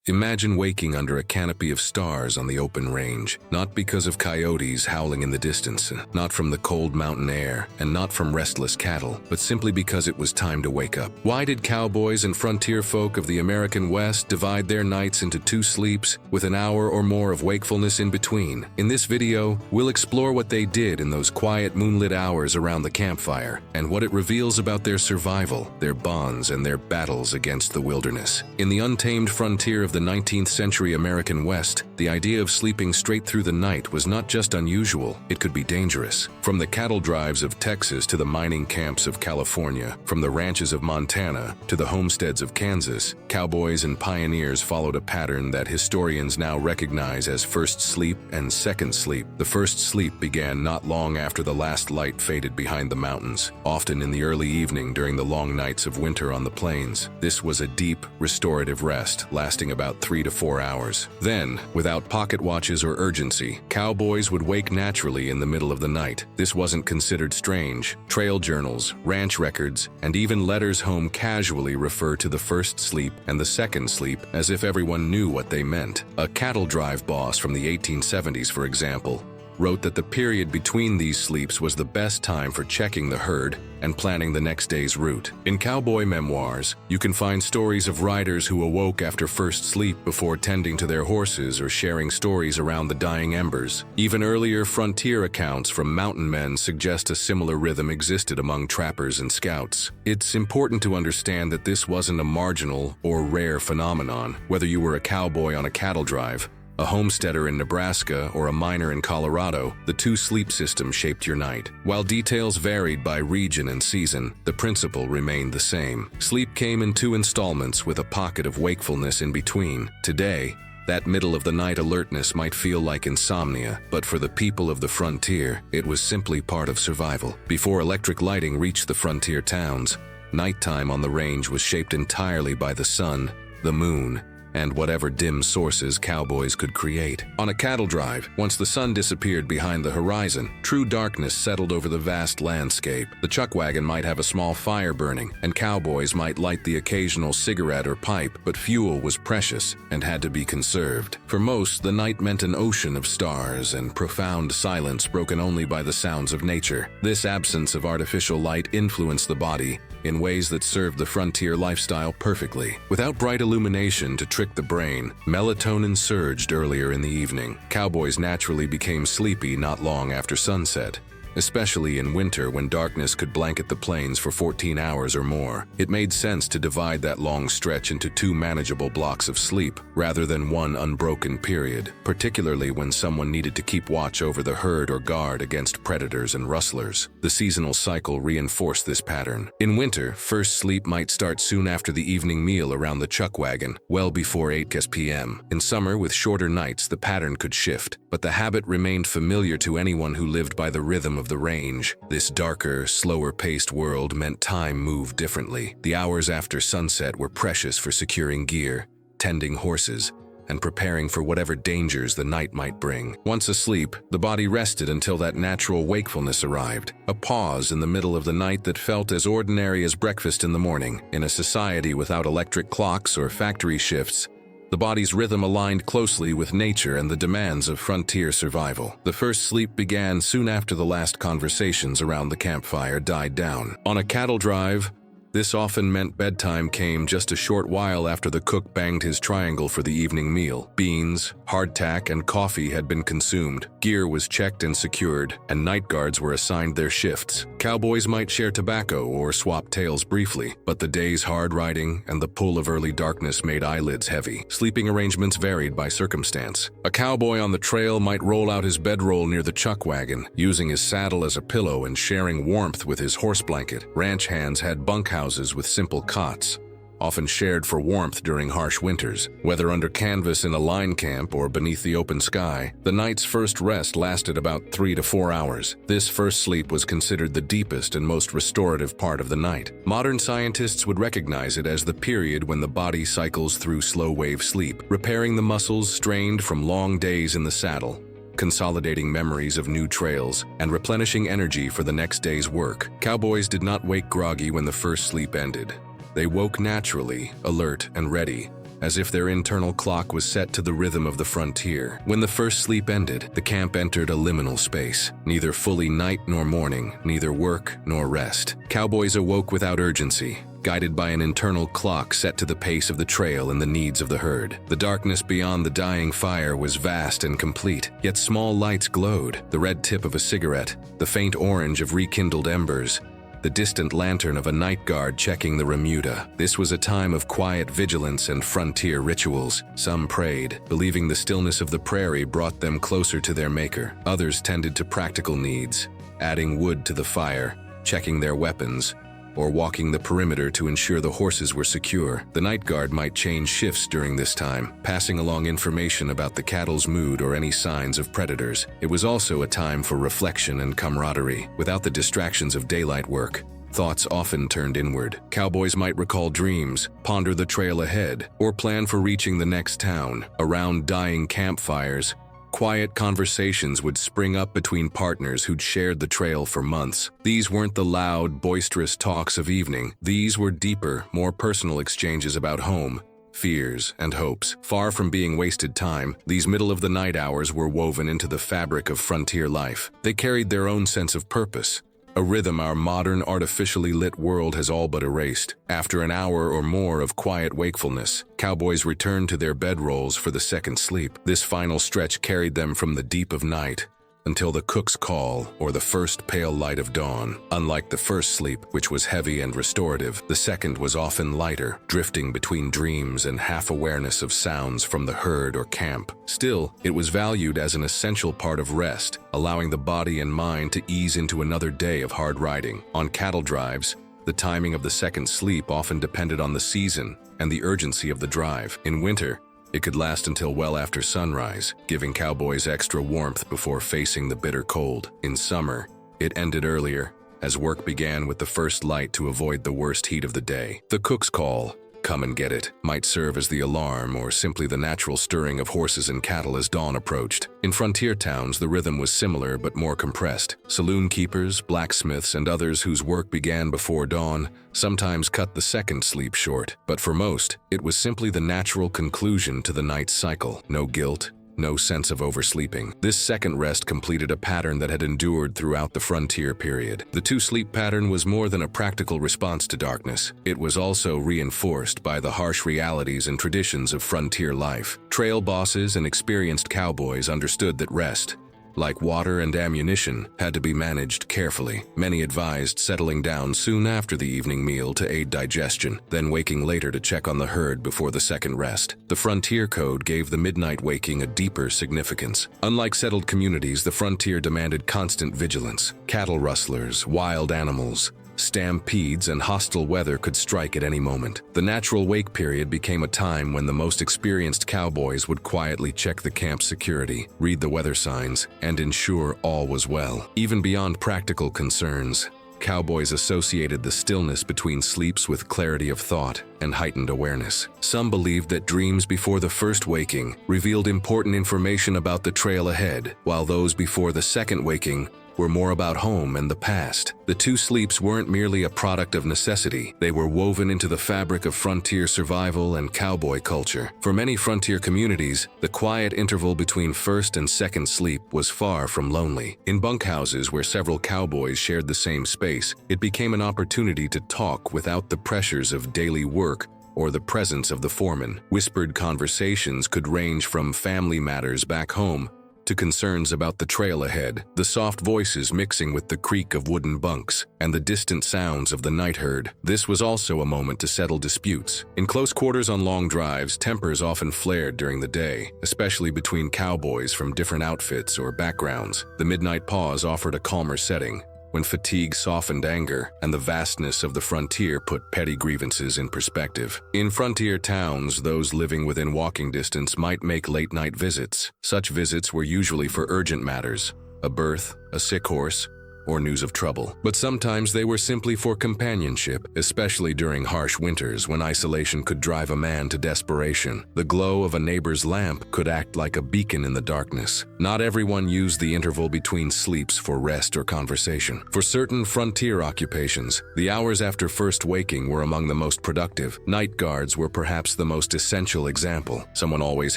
Imagine waking under a canopy of stars on the open range, not because of coyotes howling in the distance, not from the cold mountain air, and not from restless cattle, but simply because it was time to wake up. Why did cowboys and frontier folk of the American West divide their nights into 2 sleeps, with an hour or more of wakefulness in between? In this video, we'll explore what they did in those quiet moonlit hours around the campfire, and what it reveals about their survival, their bonds, and their battles against the wilderness. In the untamed frontier of the 19th century American West, the idea of sleeping straight through the night was not just unusual, it could be dangerous. From the cattle drives of Texas to the mining camps of California, from the ranches of Montana to the homesteads of Kansas, cowboys and pioneers followed a pattern that historians now recognize as first sleep and second sleep. The first sleep began not long after the last light faded behind the mountains, often in the early evening during the long nights of winter on the plains. This was a deep, restorative rest, lasting about 3 to 4 hours. Then, without pocket watches or urgency, cowboys would wake naturally in the middle of the night. This wasn't considered strange. Trail journals, ranch records, and even letters home casually refer to the first sleep and the second sleep as if everyone knew what they meant. A cattle drive boss from the 1870s, for example, wrote that the period between these sleeps was the best time for checking the herd and planning the next day's route. In cowboy memoirs, you can find stories of riders who awoke after first sleep before tending to their horses or sharing stories around the dying embers. Even earlier frontier accounts from mountain men suggest a similar rhythm existed among trappers and scouts. It's important to understand that this wasn't a marginal or rare phenomenon. Whether you were a cowboy on a cattle drive, a homesteader in Nebraska, or a miner in Colorado, the 2 sleep systems shaped your night. While details varied by region and season, the principle remained the same. Sleep came in 2 installments with a pocket of wakefulness in between. Today, that middle-of-the-night alertness might feel like insomnia, but for the people of the frontier, it was simply part of survival. Before electric lighting reached the frontier towns, nighttime on the range was shaped entirely by the sun, the moon, and whatever dim sources cowboys could create. On a cattle drive, once the sun disappeared behind the horizon, true darkness settled over the vast landscape. The chuck wagon might have a small fire burning, and cowboys might light the occasional cigarette or pipe, but fuel was precious and had to be conserved. For most, the night meant an ocean of stars and profound silence broken only by the sounds of nature. This absence of artificial light influenced the body in ways that served the frontier lifestyle perfectly. Without bright illumination to trick the brain, melatonin surged earlier in the evening. Cowboys naturally became sleepy not long after sunset, especially in winter when darkness could blanket the plains for 14 hours or more. It made sense to divide that long stretch into 2 manageable blocks of sleep, rather than one unbroken period, particularly when someone needed to keep watch over the herd or guard against predators and rustlers. The seasonal cycle reinforced this pattern. In winter, first sleep might start soon after the evening meal around the chuck wagon, well before 8 p.m. In summer, with shorter nights, the pattern could shift, but the habit remained familiar to anyone who lived by the rhythm of the range. This darker, slower-paced world meant time moved differently. The hours after sunset were precious for securing gear, tending horses, and preparing for whatever dangers the night might bring. Once asleep, the body rested until that natural wakefulness arrived, a pause in the middle of the night that felt as ordinary as breakfast in the morning. In a society without electric clocks or factory shifts, the body's rhythm aligned closely with nature and the demands of frontier survival. The first sleep began soon after the last conversations around the campfire died down. On a cattle drive, this often meant bedtime came just a short while after the cook banged his triangle for the evening meal. Beans, hardtack, and coffee had been consumed. Gear was checked and secured, and night guards were assigned their shifts. Cowboys might share tobacco or swap tales briefly, but the day's hard riding and the pull of early darkness made eyelids heavy. Sleeping arrangements varied by circumstance. A cowboy on the trail might roll out his bedroll near the chuck wagon, using his saddle as a pillow and sharing warmth with his horse blanket. Ranch hands had bunkhouses with simple cots, often shared for warmth during harsh winters. Whether under canvas in a line camp or beneath the open sky, the night's first rest lasted about 3 to 4 hours. This first sleep was considered the deepest and most restorative part of the night. Modern scientists would recognize it as the period when the body cycles through slow-wave sleep, repairing the muscles strained from long days in the saddle, consolidating memories of new trails, and replenishing energy for the next day's work. Cowboys did not wake groggy when the first sleep ended. They woke naturally, alert and ready, as if their internal clock was set to the rhythm of the frontier. When the first sleep ended, the camp entered a liminal space, neither fully night nor morning, neither work nor rest. Cowboys awoke without urgency, guided by an internal clock set to the pace of the trail and the needs of the herd. The darkness beyond the dying fire was vast and complete, yet small lights glowed, the red tip of a cigarette, the faint orange of rekindled embers, the distant lantern of a night guard checking the remuda. This was a time of quiet vigilance and frontier rituals. Some prayed, believing the stillness of the prairie brought them closer to their maker. Others tended to practical needs, adding wood to the fire, checking their weapons, or walking the perimeter to ensure the horses were secure. The night guard might change shifts during this time, passing along information about the cattle's mood or any signs of predators. It was also a time for reflection and camaraderie. Without the distractions of daylight work, thoughts often turned inward. Cowboys might recall dreams, ponder the trail ahead, or plan for reaching the next town. Around dying campfires, quiet conversations would spring up between partners who'd shared the trail for months. These weren't the loud, boisterous talks of evening. These were deeper, more personal exchanges about home, fears, and hopes. Far from being wasted time, these middle-of-the-night hours were woven into the fabric of frontier life. They carried their own sense of purpose, a rhythm our modern, artificially lit world has all but erased. After an hour or more of quiet wakefulness, cowboys returned to their bedrolls for the second sleep. This final stretch carried them from the deep of night until the cook's call or the first pale light of dawn. Unlike the first sleep, which was heavy and restorative, the second was often lighter, drifting between dreams and half-awareness of sounds from the herd or camp. Still, it was valued as an essential part of rest, allowing the body and mind to ease into another day of hard riding. On cattle drives, the timing of the second sleep often depended on the season and the urgency of the drive. In winter, it could last until well after sunrise, giving cowboys extra warmth before facing the bitter cold. In summer, it ended earlier, as work began with the first light to avoid the worst heat of the day. The cook's call, "Come and get it," might serve as the alarm or simply the natural stirring of horses and cattle as dawn approached. In frontier towns, the rhythm was similar but more compressed. Saloon keepers, blacksmiths, and others whose work began before dawn sometimes cut the second sleep short. But for most, it was simply the natural conclusion to the night's cycle. No guilt, no sense of oversleeping. This second rest completed a pattern that had endured throughout the frontier period. The two-sleep pattern was more than a practical response to darkness. It was also reinforced by the harsh realities and traditions of frontier life. Trail bosses and experienced cowboys understood that rest, like water and ammunition, had to be managed carefully. Many advised settling down soon after the evening meal to aid digestion, then waking later to check on the herd before the second rest. The frontier code gave the midnight waking a deeper significance. Unlike settled communities, the frontier demanded constant vigilance. Cattle rustlers, wild animals, stampedes, and hostile weather could strike at any moment. The natural wake period became a time when the most experienced cowboys would quietly check the camp's security, read the weather signs, and ensure all was well. Even beyond practical concerns, cowboys associated the stillness between sleeps with clarity of thought and heightened awareness. Some believed that dreams before the first waking revealed important information about the trail ahead, while those before the second waking were more about home and the past. The two sleeps weren't merely a product of necessity. They were woven into the fabric of frontier survival and cowboy culture. For many frontier communities, the quiet interval between first and second sleep was far from lonely. In bunkhouses where several cowboys shared the same space, it became an opportunity to talk without the pressures of daily work or the presence of the foreman. Whispered conversations could range from family matters back home to concerns about the trail ahead, the soft voices mixing with the creak of wooden bunks and the distant sounds of the night herd. This was also a moment to settle disputes. In close quarters on long drives, tempers often flared during the day, especially between cowboys from different outfits or backgrounds. The midnight pause offered a calmer setting, when fatigue softened anger and the vastness of the frontier put petty grievances in perspective. In frontier towns, those living within walking distance might make late-night visits. Such visits were usually for urgent matters: a birth, a sick horse, or news of trouble. But sometimes they were simply for companionship, especially during harsh winters when isolation could drive a man to desperation. The glow of a neighbor's lamp could act like a beacon in the darkness. Not everyone used the interval between sleeps for rest or conversation. For certain frontier occupations, the hours after first waking were among the most productive. Night guards were perhaps the most essential example. Someone always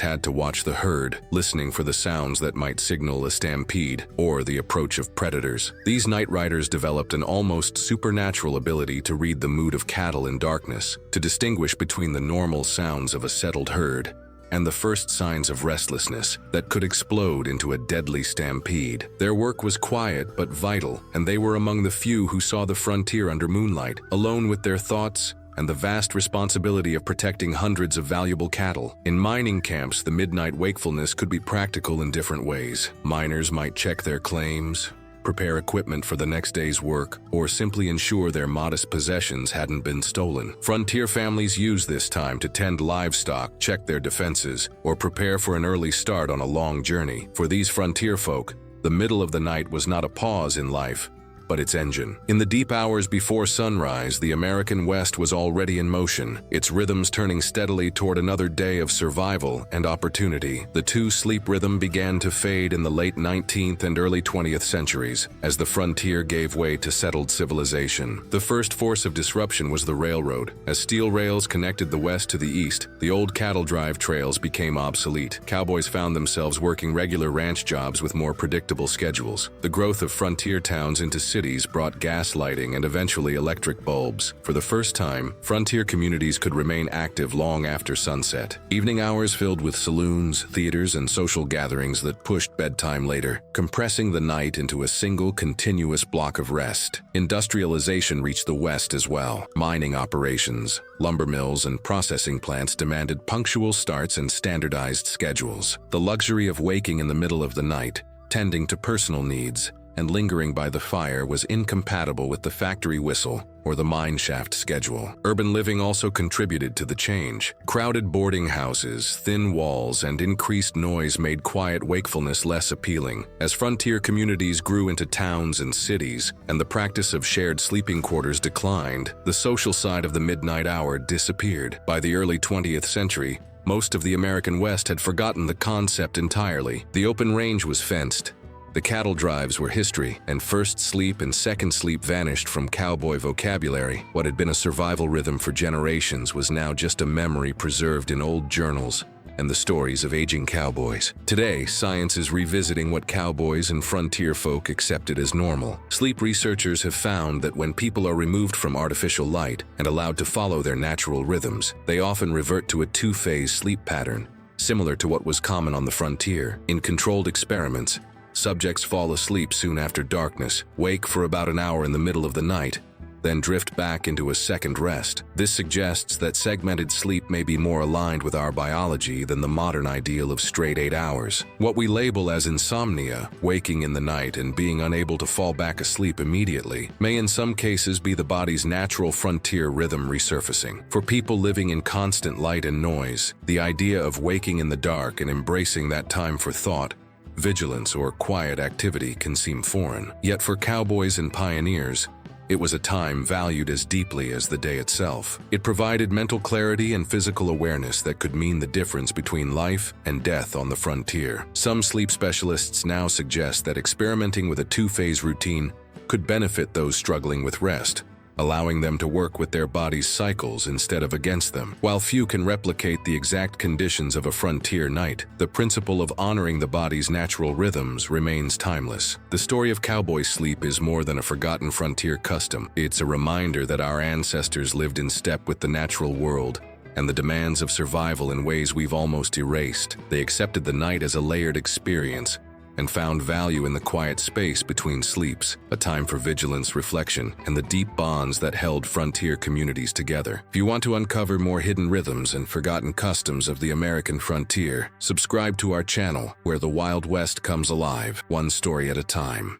had to watch the herd, listening for the sounds that might signal a stampede or the approach of predators. These night riders developed an almost supernatural ability to read the mood of cattle in darkness, to distinguish between the normal sounds of a settled herd and the first signs of restlessness that could explode into a deadly stampede. Their work was quiet but vital, and they were among the few who saw the frontier under moonlight, alone with their thoughts and the vast responsibility of protecting hundreds of valuable cattle. In mining camps, the midnight wakefulness could be practical in different ways. Miners might check their claims, prepare equipment for the next day's work, or simply ensure their modest possessions hadn't been stolen. Frontier families use this time to tend livestock, check their defenses, or prepare for an early start on a long journey. For these frontier folk, the middle of the night was not a pause in life, but its engine. In the deep hours before sunrise, the American West was already in motion, its rhythms turning steadily toward another day of survival and opportunity. The two-sleep rhythm began to fade in the late 19th and early 20th centuries, as the frontier gave way to settled civilization. The first force of disruption was the railroad. As steel rails connected the west to the east, the old cattle drive trails became obsolete. Cowboys found themselves working regular ranch jobs with more predictable schedules. The growth of frontier towns into cities brought gas lighting and eventually electric bulbs. For the first time, frontier communities could remain active long after sunset. Evening hours filled with saloons, theaters, and social gatherings that pushed bedtime later, compressing the night into a single continuous block of rest. Industrialization reached the West as well. Mining operations, lumber mills, and processing plants demanded punctual starts and standardized schedules. The luxury of waking in the middle of the night, tending to personal needs, and lingering by the fire was incompatible with the factory whistle or the mine shaft schedule. Urban living also contributed to the change. Crowded boarding houses, thin walls, and increased noise made quiet wakefulness less appealing. As frontier communities grew into towns and cities, and the practice of shared sleeping quarters declined, the social side of the midnight hour disappeared. By the early 20th century, most of the American West had forgotten the concept entirely. The open range was fenced. The cattle drives were history, and first sleep and second sleep vanished from cowboy vocabulary. What had been a survival rhythm for generations was now just a memory preserved in old journals and the stories of aging cowboys. Today, science is revisiting what cowboys and frontier folk accepted as normal. Sleep researchers have found that when people are removed from artificial light and allowed to follow their natural rhythms, they often revert to a two-phase sleep pattern, similar to what was common on the frontier. In controlled experiments, subjects fall asleep soon after darkness, wake for about an hour in the middle of the night, then drift back into a second rest. This suggests that segmented sleep may be more aligned with our biology than the modern ideal of straight 8 hours. What we label as insomnia, waking in the night and being unable to fall back asleep immediately, may in some cases be the body's natural frontier rhythm resurfacing. For people living in constant light and noise, the idea of waking in the dark and embracing that time for thought, vigilance, or quiet activity can seem foreign. Yet for cowboys and pioneers, it was a time valued as deeply as the day itself. It provided mental clarity and physical awareness that could mean the difference between life and death on the frontier. Some sleep specialists now suggest that experimenting with a two-phase routine could benefit those struggling with rest, allowing them to work with their body's cycles instead of against them. While few can replicate the exact conditions of a frontier night, the principle of honoring the body's natural rhythms remains timeless. The story of cowboy sleep is more than a forgotten frontier custom. It's a reminder that our ancestors lived in step with the natural world and the demands of survival in ways we've almost erased. They accepted the night as a layered experience and found value in the quiet space between sleeps, a time for vigilance, reflection, and the deep bonds that held frontier communities together. If you want to uncover more hidden rhythms and forgotten customs of the American frontier, subscribe to our channel where the Wild West comes alive, one story at a time.